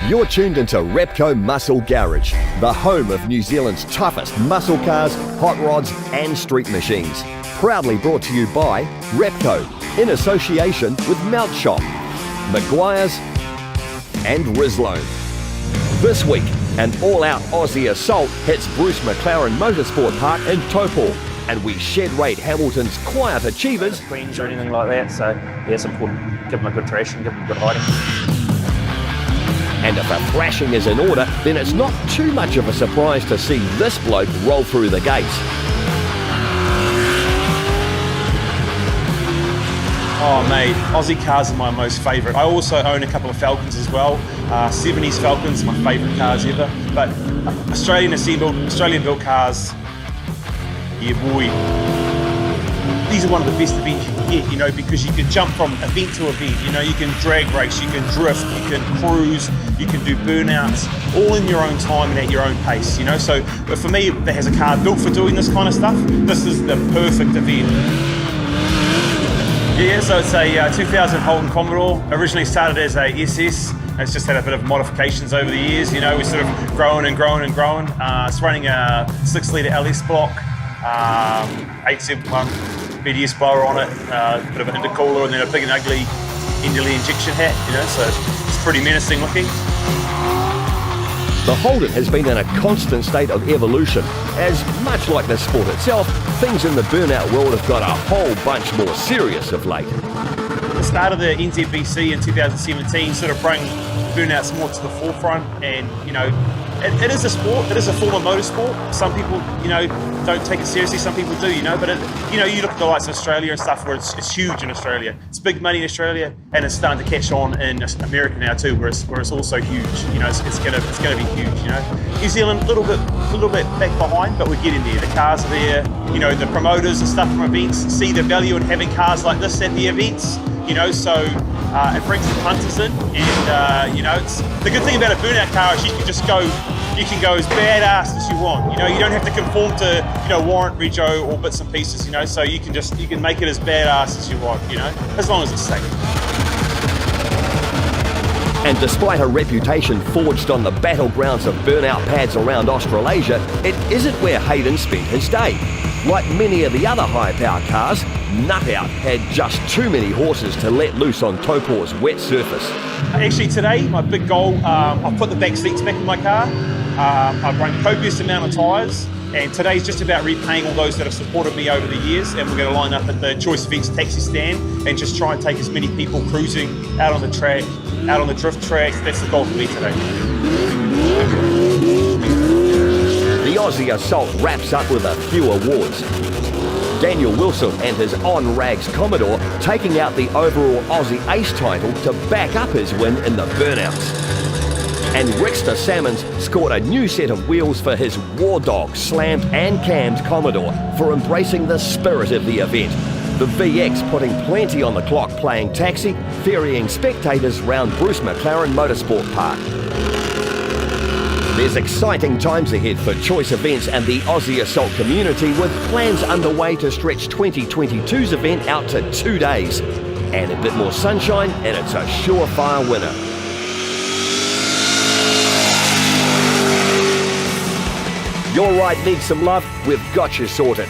You're tuned into Repco Muscle Garage, the home of New Zealand's toughest muscle cars, hot rods and street machines. Proudly brought to you by Repco, in association with Mount Shop, Meguiar's and Rislone. This week, an all-out Aussie Assualt hits Bruce McLaren Motorsport Park in Taupo, and we shed rate Hamilton's quiet achievers. Queens or anything like that, so yeah, it's important. Give them a good traction, give them good hiding. And if a thrashing is in order, then it's not too much of a surprise to see this bloke roll through the gates. Oh mate, Aussie cars are my most favourite. I also own a couple of Falcons as well. 70s Falcons, my favourite cars ever. But Australian built cars, yeah boy. These are one of the best events you can get, you know, because you can jump from event to event, you know, you can drag race, you can drift, you can cruise, you can do burnouts, all in your own time and at your own pace, you know. So, but for me, that has a car built for doing this kind of stuff, this is the perfect event. Yeah, so it's a 2000 Holden Commodore, originally started as a SS. It's just had a bit of modifications over the years, you know, we're sort of growing and growing and growing. It's running a 6-litre LS block, 871 BDS blower on it, a bit of an intercooler and then a big and ugly Enderley injection hat, you know, so it's pretty menacing looking. The Holden has been in a constant state of evolution, as much like the sport itself, things in the burnout world have got a whole bunch more serious of late. The start of the NZBC in 2017 sort of brought burnouts more to the forefront, and you know, it is a sport, it is a form of motorsport. Some people, you know, don't take it seriously, some people do, you know, but it, you know, you look at the likes of Australia and stuff where it's huge in Australia. It's big money in Australia, and it's starting to catch on in America now too, where it's also huge. You know, it's gonna be huge. You know, New Zealand a little bit back behind, but we're getting there. The cars are there. You know, the promoters and stuff from events see the value in having cars like this at the events. You know, so it brings the punters in, and you know, it's the good thing about a burnout car is you can go as badass as you want. You know, you don't have to conform to, you know, warrant rego or bits and pieces. You know, so you can make it as badass as you want. You know, as long as it's safe. And despite a reputation forged on the battlegrounds of burnout pads around Australasia, it isn't where Hayden spent his day. Like many of the other high-power cars, NUTOUT had just too many horses to let loose on Taupo's wet surface. Actually today, my big goal, I've put the back seats back in my car, I've run copious amount of tyres, and today's just about repaying all those that have supported me over the years, and we're going to line up at the Choice Events taxi stand and just try and take as many people cruising out on the track, out on the drift tracks. That's the goal for me today. The Aussie Assault wraps up with a few awards. Daniel Wilson and his on-rags Commodore taking out the overall Aussie Ace title to back up his win in the burnouts. And Rixsta Salmons scored a new set of wheels for his War Dog slammed and cammed Commodore for embracing the spirit of the event. The VX putting plenty on the clock playing taxi, ferrying spectators round Bruce McLaren Motorsport Park. There's exciting times ahead for Choice Events and the Aussie Assault community, with plans underway to stretch 2022's event out to 2 days. And a bit more sunshine and it's a surefire winner. Your ride needs some love, we've got you sorted.